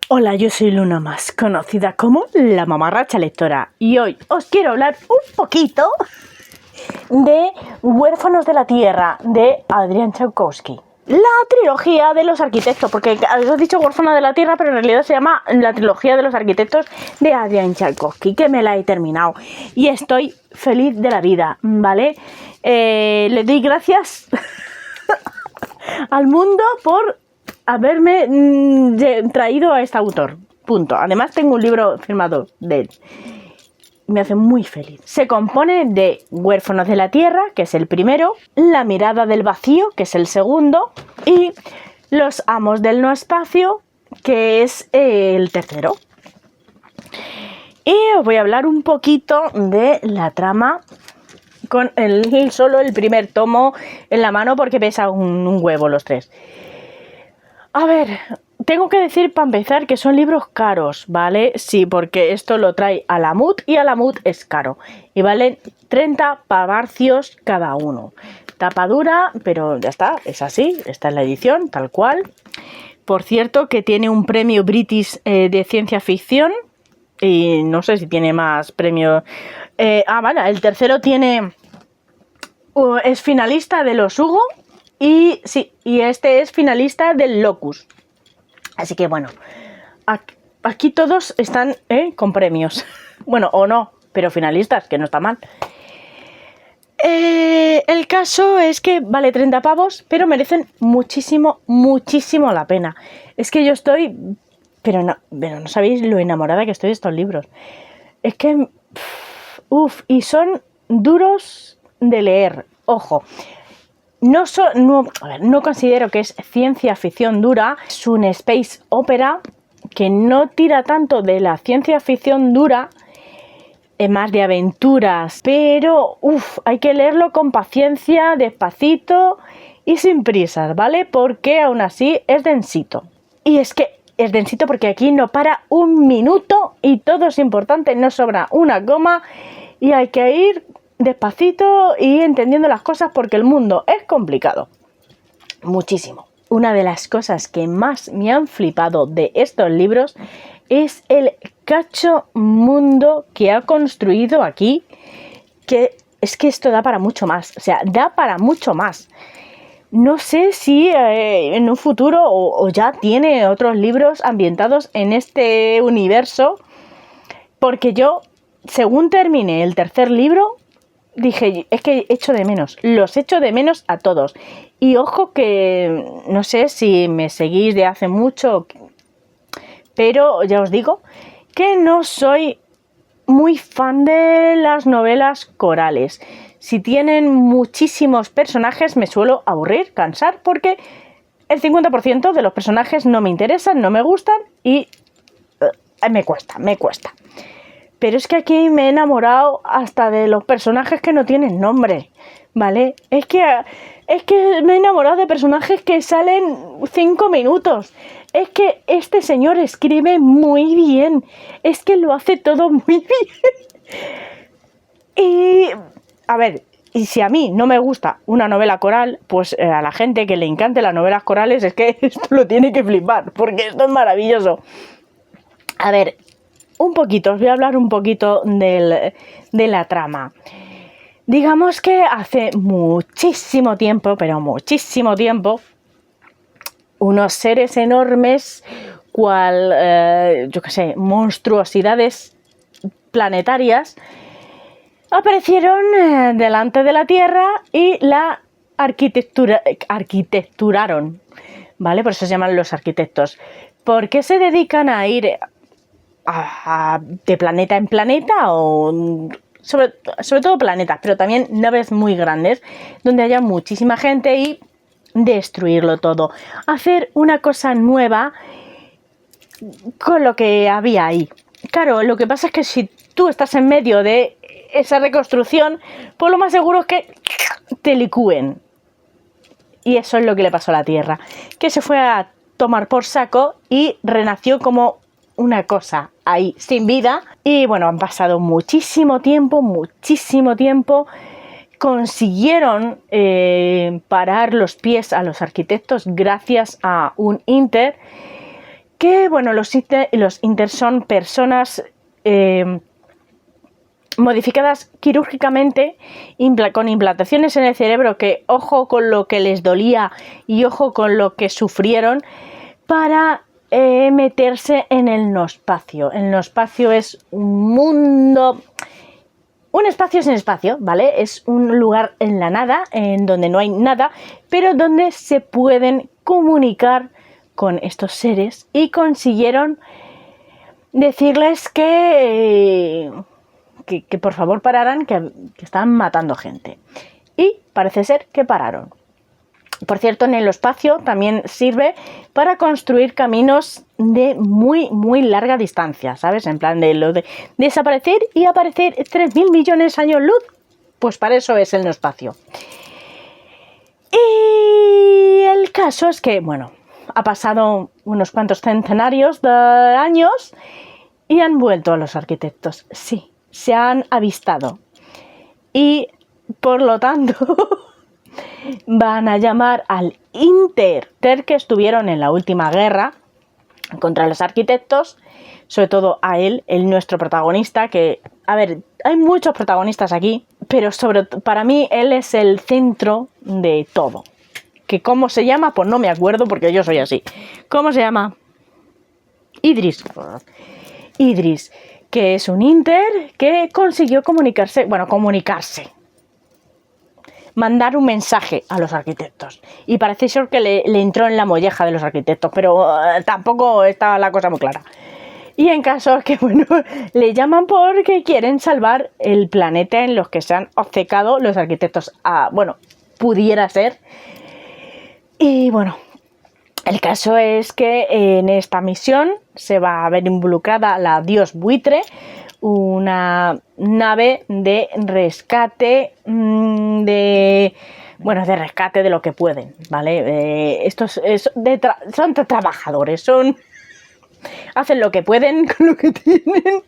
Hola, yo soy Luna Más, conocida como la mamarracha lectora, y hoy os quiero hablar un poquito de Huérfanos de la Tierra, de Adrián Tchaikovsky. La trilogía de los arquitectos, porque os he dicho Huérfano de la Tierra, pero en realidad se llama la trilogía de los arquitectos de Adrián Tchaikovsky, que me la he terminado y estoy feliz de la vida, ¿vale? Le doy gracias al mundo por haberme traído a este autor. Punto. Además tengo un libro firmado de él. Me hace muy feliz. Se compone de Huérfanos de la Tierra, que es el primero, La mirada del vacío, que es el segundo, y Los amos del no espacio, que es el tercero. Y os voy a hablar un poquito de la trama con solo el primer tomo en la mano, porque pesa un huevo los tres. A ver, tengo que decir para empezar que son libros caros, ¿vale? Sí, porque esto lo trae Alamut y Alamut es caro. Y valen 30 pavarcios cada uno. Tapa dura, pero ya está, es así, esta es la edición, tal cual. Por cierto, que tiene un premio British de ciencia ficción. Y no sé si tiene más premios. Vale, el tercero tiene... es finalista de los Hugo. Y sí, y este es finalista del Locus. Así que bueno, aquí todos están con premios. Bueno, o no, pero finalistas, que no está mal. El caso es que vale 30 pavos, pero merecen muchísimo, muchísimo la pena. Es que yo estoy... Pero no sabéis lo enamorada que estoy de estos libros. Es que... y son duros de leer. Ojo. No considero que es ciencia ficción dura, es un space opera que no tira tanto de la ciencia ficción dura, más de aventuras, pero hay que leerlo con paciencia, despacito y sin prisas, ¿vale? Porque aún así es densito. Y es que es densito porque aquí no para un minuto y todo es importante, no sobra una coma y hay que ir despacito y entendiendo las cosas porque el mundo es complicado. Muchísimo. Una de las cosas que más me han flipado de estos libros es el cacho mundo que ha construido aquí, que es que esto da para mucho más, o sea, da para mucho más. No sé si en un futuro o ya tiene otros libros ambientados en este universo, porque yo, según terminé el tercer libro, dije, es que los echo de menos a todos. Y ojo que no sé si me seguís de hace mucho, pero ya os digo que no soy muy fan de las novelas corales. Si tienen muchísimos personajes me suelo aburrir, cansar, porque el 50% de los personajes no me interesan, no me gustan y me cuesta. Pero es que aquí me he enamorado hasta de los personajes que no tienen nombre, ¿vale? Es que me he enamorado de personajes que salen 5 minutos. Es que este señor escribe muy bien. Es que lo hace todo muy bien. Y, a ver, y si a mí no me gusta una novela coral, pues a la gente que le encante las novelas corales es que esto lo tiene que flipar, porque esto es maravilloso. A ver... os voy a hablar un poquito de la trama. Digamos que hace muchísimo tiempo, pero muchísimo tiempo, unos seres enormes, monstruosidades planetarias, aparecieron delante de la Tierra y la arquitecturaron, ¿vale? Por eso se llaman los arquitectos. ¿Por qué se dedican a ir de planeta en planeta o sobre todo planetas, pero también naves muy grandes donde haya muchísima gente y destruirlo todo, hacer una cosa nueva con lo que había ahí? Claro, lo que pasa es que si tú estás en medio de esa reconstrucción, pues lo más seguro es que te licúen, y eso es lo que le pasó a la Tierra, que se fue a tomar por saco y renació como una cosa ahí sin vida. Y bueno, han pasado muchísimo tiempo, consiguieron parar los pies a los arquitectos gracias a un Inter Que bueno, los Inter son personas modificadas quirúrgicamente con implantaciones en el cerebro, que ojo con lo que les dolía y ojo con lo que sufrieron para meterse en el noospacio. El noospacio es un mundo, un espacio sin espacio, ¿vale? Es un lugar en la nada, en donde no hay nada, pero donde se pueden comunicar con estos seres, y consiguieron decirles que por favor pararan, que estaban matando gente. Y parece ser que pararon. Por cierto, en el espacio también sirve para construir caminos de muy, muy larga distancia, ¿sabes? En plan de lo de desaparecer y aparecer 3.000 millones de años luz. Pues para eso es el espacio. Y el caso es que, bueno, ha pasado unos cuantos centenarios de años y han vuelto a los arquitectos. Sí, se han avistado. Y, por lo tanto, van a llamar al Inter que estuvieron en la última guerra contra los arquitectos, sobre todo a él, nuestro protagonista, que, a ver, hay muchos protagonistas aquí, pero para mí él es el centro de todo. ¿Que cómo se llama? Pues no me acuerdo, porque yo soy así. ¿Cómo se llama? Idris, que es un Inter que consiguió comunicarse, mandar un mensaje a los arquitectos. Y parece ser que le entró en la molleja de los arquitectos, pero tampoco está la cosa muy clara. Y en caso que, bueno, le llaman porque quieren salvar el planeta en los que se han obcecado los arquitectos. Pudiera ser. Y bueno, el caso es que en esta misión se va a ver involucrada la Dios Buitre, una nave de rescate de rescate de lo que pueden, ¿vale? Estos son trabajadores, hacen lo que pueden con lo que tienen.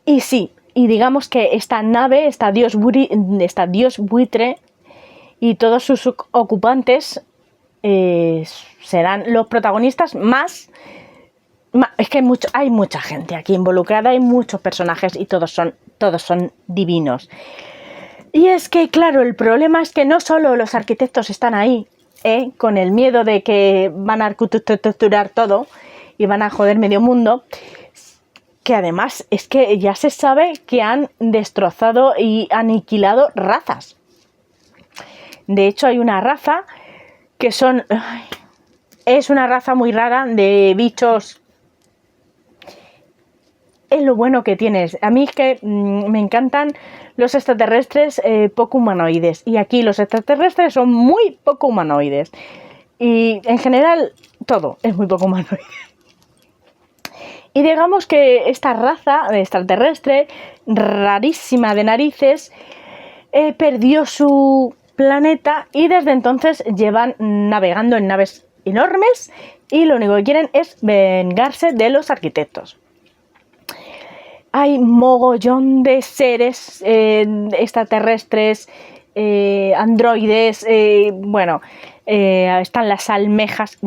Y sí, y digamos que esta nave, esta Dios Buitre y todos sus ocupantes serán los protagonistas más. Es que hay mucha gente aquí involucrada, hay muchos personajes y todos son divinos. Y es que, claro, el problema es que no solo los arquitectos están ahí, con el miedo de que van a arquitecturar todo y van a joder medio mundo, que además es que ya se sabe que han destrozado y aniquilado razas. De hecho, hay una raza que es una raza muy rara de bichos. Es lo bueno que tienes. A mí es que me encantan los extraterrestres poco humanoides. Y aquí los extraterrestres son muy poco humanoides. Y en general todo es muy poco humanoide. Y digamos que esta raza extraterrestre rarísima de narices perdió su planeta y desde entonces llevan navegando en naves enormes y lo único que quieren es vengarse de los arquitectos. Hay mogollón de seres extraterrestres, androides, están las almejas,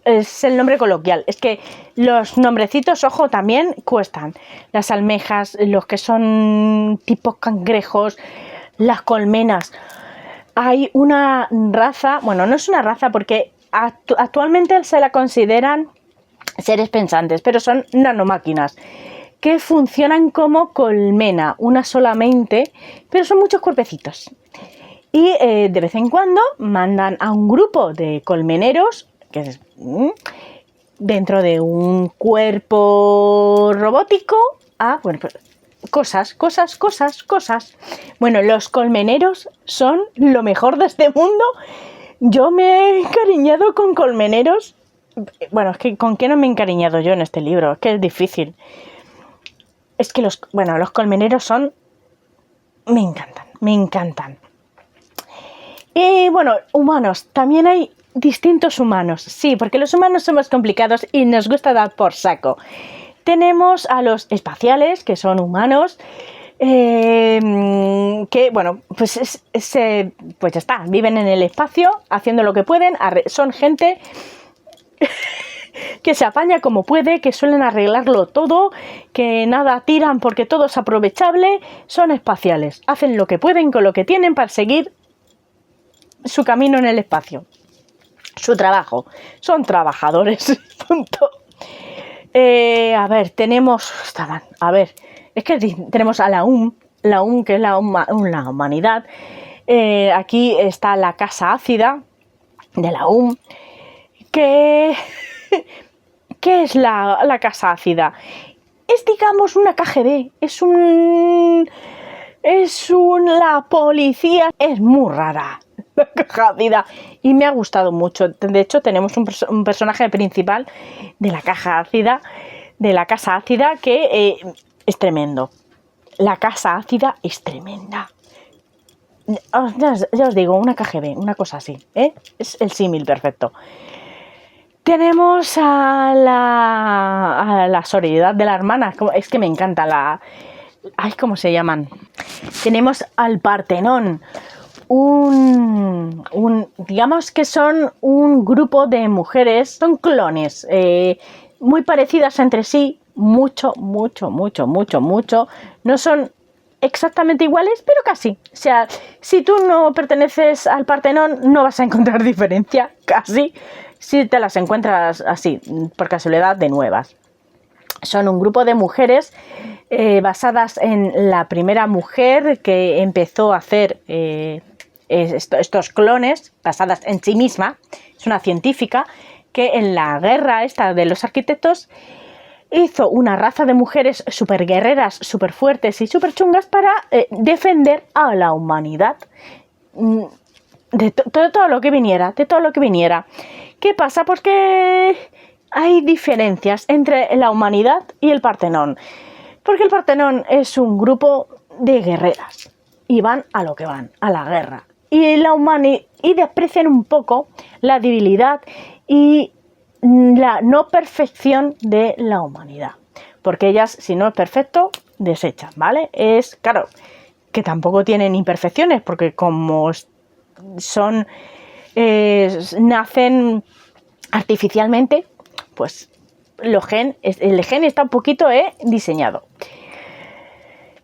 es el nombre coloquial, es que los nombrecitos, ojo, también cuestan. Las almejas, los que son tipo cangrejos, las colmenas. Hay una raza, no es una raza porque actualmente se la consideran seres pensantes, pero son nanomáquinas que funcionan como colmena, una solamente, pero son muchos cuerpecitos. Y de vez en cuando mandan a un grupo de colmeneros, que es dentro de un cuerpo robótico, cosas. Bueno, los colmeneros son lo mejor de este mundo. Yo me he encariñado con colmeneros. Bueno, es que ¿con qué no me he encariñado yo en este libro? Es que es difícil. Es que los colmeneros me encantan. Y bueno, humanos, también hay distintos humanos. Sí, porque los humanos somos complicados y nos gusta dar por saco. Tenemos a los espaciales, que son humanos, que, pues ya está, viven en el espacio, haciendo lo que pueden, son gente que se apaña como puede, que suelen arreglarlo todo, que nada tiran porque todo es aprovechable, son espaciales, hacen lo que pueden con lo que tienen para seguir su camino en el espacio, su trabajo, son trabajadores, punto. A ver, tenemos, es que tenemos a la UM, que es la humanidad. Aquí está la casa ácida de la ¿Qué es la casa ácida? Es, digamos, una KGB, la policía, es muy rara la caja ácida y me ha gustado mucho. De hecho, tenemos un personaje principal de la caja ácida, de la casa ácida, que es tremendo. La casa ácida es tremenda. Ya os digo, una KGB, una cosa así, ¿eh? Es el símil perfecto. Tenemos a la sororidad de la hermana. Es que me encanta ¿cómo se llaman? Tenemos al Partenón. Digamos que son un grupo de mujeres, son clones, muy parecidas entre sí, mucho. No son exactamente iguales, pero casi. O sea, si tú no perteneces al Partenón, no vas a encontrar diferencia, casi. Si te las encuentras así, por casualidad, de nuevas. Son un grupo de mujeres basadas en la primera mujer que empezó a hacer estos clones, basadas en sí misma. Es una científica que en la guerra esta de los arquitectos hizo una raza de mujeres súper guerreras, súper fuertes y súper chungas para defender a la humanidad de todo lo que viniera, ¿Qué pasa? Pues que hay diferencias entre la humanidad y el Partenón, porque el Partenón es un grupo de guerreras y van a lo que van, a la guerra, y desprecian un poco la debilidad y la no perfección de la humanidad, porque ellas, si no es perfecto, desechan, ¿vale? Es claro que tampoco tienen imperfecciones, porque como son nacen artificialmente, pues el gen está un poquito diseñado.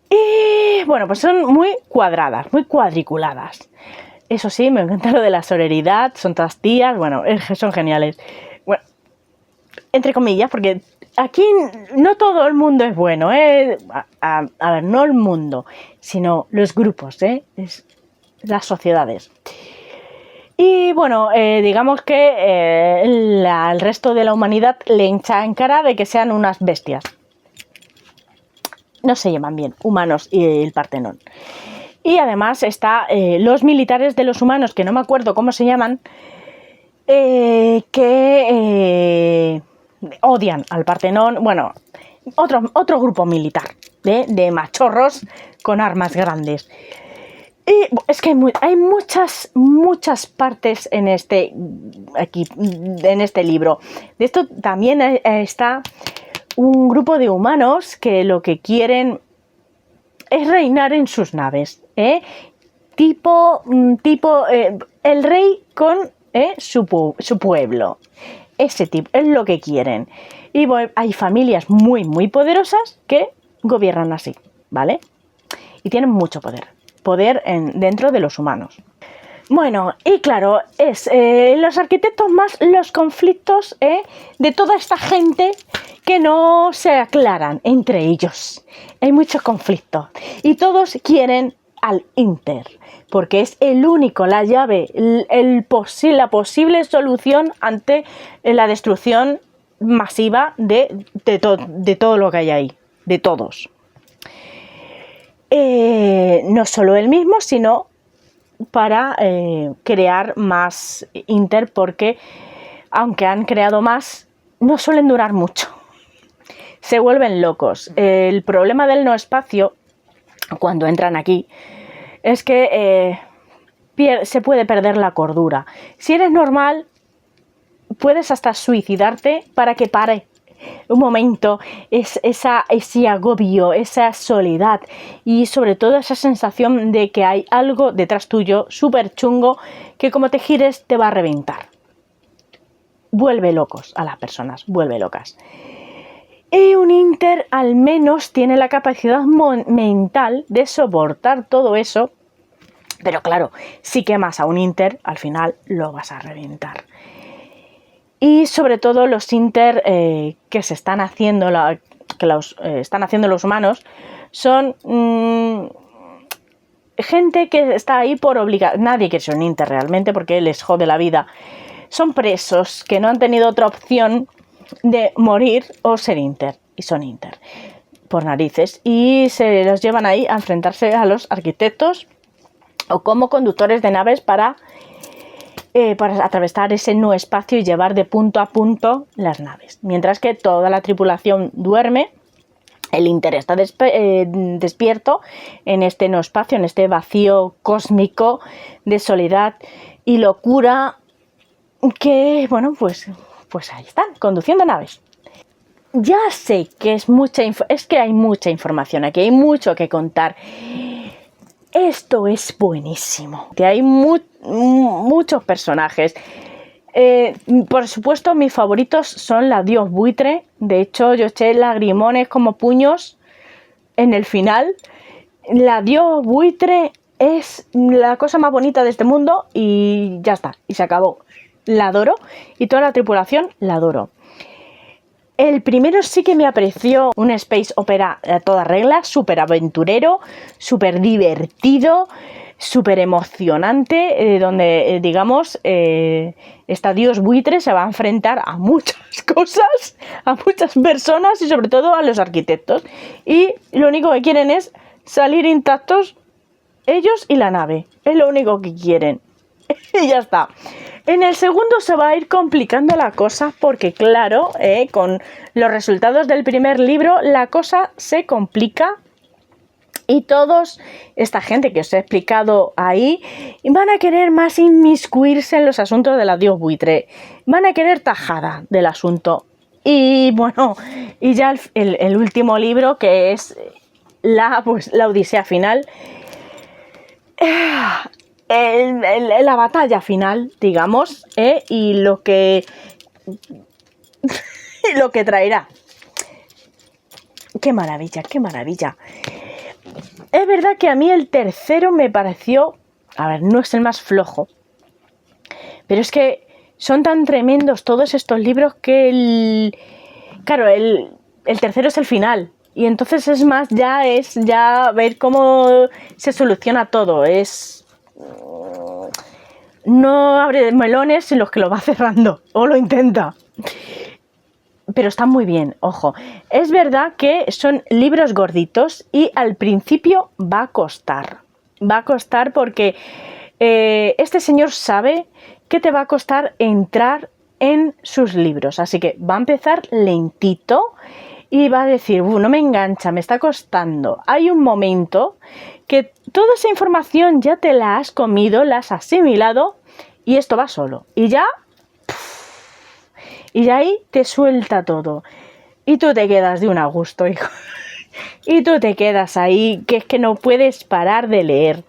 Y bueno, pues son muy cuadradas, muy cuadriculadas. Eso sí, me encanta lo de la sororidad, son todas tías, bueno, son geniales. Bueno, entre comillas, porque aquí no todo el mundo es bueno, a ver, no el mundo, sino los grupos, las sociedades. Y bueno, digamos que el resto de la humanidad le echa en cara de que sean unas bestias. No se llevan bien, humanos y el Partenón. Y además está los militares de los humanos, que no me acuerdo cómo se llaman, que odian al Partenón. Bueno, otro grupo militar de machorros con armas grandes. Y es que hay muchas partes en este libro. De esto también está un grupo de humanos que lo que quieren es reinar en sus naves, tipo el rey con su pueblo. Ese tipo es lo que quieren. Y bueno, hay familias muy poderosas que gobiernan así, ¿vale? Y tienen mucho poder dentro de los humanos. Bueno, y claro, es los arquitectos más los conflictos de toda esta gente que no se aclaran entre ellos. Hay muchos conflictos y todos quieren al Inter, porque es el único, la llave, la posible solución ante la destrucción masiva de todo lo que hay ahí, de todos. No solo el mismo, sino para crear más Inter, porque aunque han creado más, no suelen durar mucho. Se vuelven locos. El problema del no espacio, cuando entran aquí, es que se puede perder la cordura. Si eres normal, puedes hasta suicidarte para que pare un momento ese agobio, esa soledad y sobre todo esa sensación de que hay algo detrás tuyo súper chungo que como te gires te va a reventar. vuelve locos a las personas, vuelve locas. Y un Inter al menos tiene la capacidad mental de soportar todo eso, pero claro, si quemas a un Inter, al final lo vas a reventar. Y sobre todo los Inter que se están haciendo, están haciendo los humanos, son gente que está ahí por obligación. Nadie quiere ser un Inter realmente porque les jode la vida. Son presos que no han tenido otra opción de morir o ser Inter, y son Inter por narices, y se los llevan ahí a enfrentarse a los arquitectos o como conductores de naves para atravesar ese no espacio y llevar de punto a punto las naves, mientras que toda la tripulación duerme. El Inter está despierto en este no espacio, en este vacío cósmico de soledad y locura que, bueno, pues ahí están, conduciendo naves. Ya sé que es que hay mucha información aquí, hay mucho que contar. Esto es buenísimo. Hay muchos personajes. Por supuesto, mis favoritos son la Dios Buitre. De hecho, yo eché lagrimones como puños en el final. La Dios Buitre es la cosa más bonita de este mundo y ya está, y se acabó. La adoro y toda la tripulación la adoro. El primero sí que me apreció un space opera a toda regla, súper aventurero, súper divertido, súper emocionante, donde, digamos, esta Dios Buitre se va a enfrentar a muchas cosas, a muchas personas y sobre todo a los arquitectos. Y lo único que quieren es salir intactos ellos y la nave. Es lo único que quieren. Y ya está. En el segundo se va a ir complicando la cosa porque, claro, con los resultados del primer libro la cosa se complica y todos, esta gente que os he explicado ahí, van a querer más inmiscuirse en los asuntos de la Dios Buitre. Van a querer tajada del asunto. Y bueno, y ya el último libro, que es la Odisea final, la batalla final, digamos, y lo que traerá. ¡Qué maravilla, qué maravilla! Es verdad que a mí el tercero me pareció, a ver, no es el más flojo, pero es que son tan tremendos todos estos libros que el tercero es el final. Y entonces es más, ya ver cómo se soluciona todo. No abre melones en los que lo va cerrando, o lo intenta. Pero están muy bien, ojo. Es verdad que son libros gorditos y al principio va a costar. Va a costar porque este señor sabe que te va a costar entrar en sus libros. Así que va a empezar lentito y va a decir, no me engancha, me está costando. Hay un momento que toda esa información ya te la has comido, la has asimilado y esto va solo. Y ya ahí te suelta todo. Y tú te quedas de un a gusto, hijo. Y tú te quedas ahí, que es que no puedes parar de leer.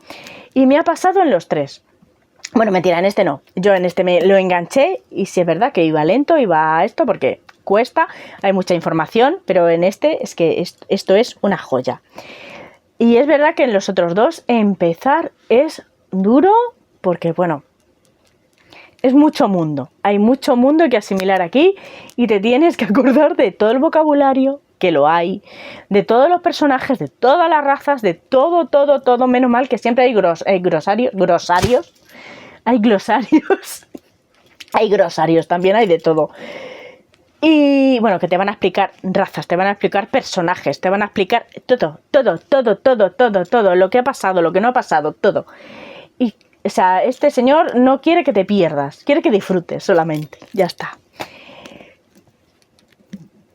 Y me ha pasado en los tres. Bueno, mentira, en este no. Yo en este me lo enganché y sí es verdad que iba lento, iba a esto porque cuesta, hay mucha información, pero en este es que esto es una joya. Y es verdad que en los otros dos empezar es duro porque, bueno, es mucho mundo. Hay mucho mundo que asimilar aquí y te tienes que acordar de todo el vocabulario, que lo hay, de todos los personajes, de todas las razas, de todo. Menos mal que siempre hay glosarios. Hay glosarios. Hay glosarios, también hay de todo. Y bueno, que te van a explicar razas, te van a explicar personajes, te van a explicar todo, lo que ha pasado, lo que no ha pasado, todo. Y, o sea, este señor no quiere que te pierdas, quiere que disfrutes solamente, ya está.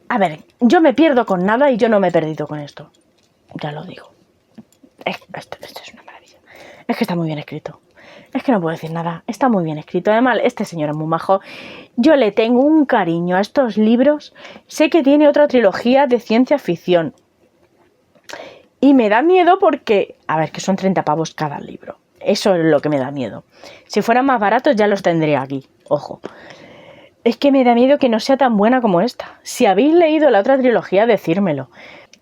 A ver, yo me pierdo con nada y yo no me he perdido con esto, ya lo digo. Esto es una maravilla, es que está muy bien escrito. Es que no puedo decir nada, está muy bien escrito. Además, este señor es muy majo. Yo le tengo un cariño a estos libros. Sé que tiene otra trilogía de ciencia ficción. Y me da miedo porque, a ver, que son 30 pavos cada libro. Eso es lo que me da miedo. Si fueran más baratos ya los tendría aquí, ojo. Es que me da miedo que no sea tan buena como esta. Si habéis leído la otra trilogía, decírmelo.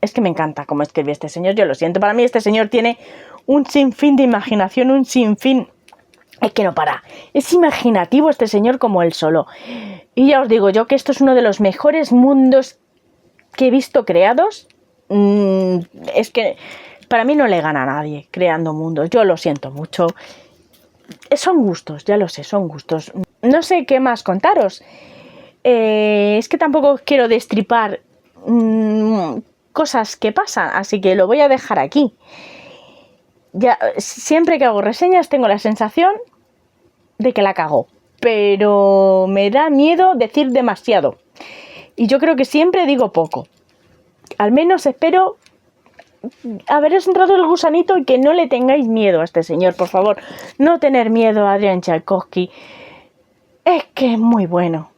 Es que me encanta cómo escribe este señor, yo lo siento. Para mí este señor tiene un sinfín de imaginación, un sinfín... Es que no para. Es imaginativo este señor como él solo. Y ya os digo yo que esto es uno de los mejores mundos que he visto creados. Es que para mí no le gana a nadie creando mundos. Yo lo siento mucho. Son gustos, ya lo sé, son gustos. No sé qué más contaros. Es que tampoco quiero destripar cosas que pasan, así que lo voy a dejar aquí. Ya, siempre que hago reseñas tengo la sensación de que la cago, pero me da miedo decir demasiado. Y yo creo que siempre digo poco. Al menos espero haberos entrado el gusanito y que no le tengáis miedo a este señor, por favor. No tener miedo a Adrian Tchaikovsky. Es que es muy bueno.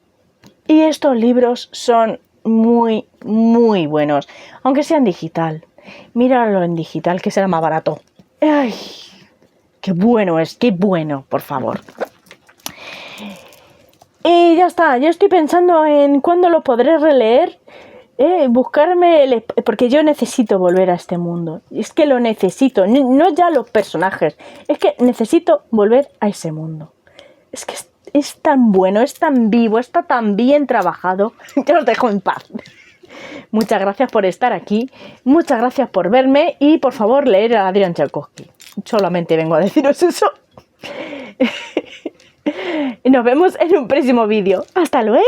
Y estos libros son muy, muy buenos. Aunque sean digital. Míralo en digital, que será más barato. ¡Ay! ¡Qué bueno es! ¡Qué bueno! Por favor. Y ya está. Yo estoy pensando en cuándo lo podré releer. Buscarme... Porque yo necesito volver a este mundo. Es que lo necesito. No ya los personajes. Es que necesito volver a ese mundo. Es que es tan bueno, es tan vivo, está tan bien trabajado. Yo os dejo en paz. Muchas gracias por estar aquí. Muchas gracias por verme. Y por favor, leer a Adrian Tchaikovsky. Solamente vengo a deciros eso. Nos vemos en un próximo vídeo. ¡Hasta luego!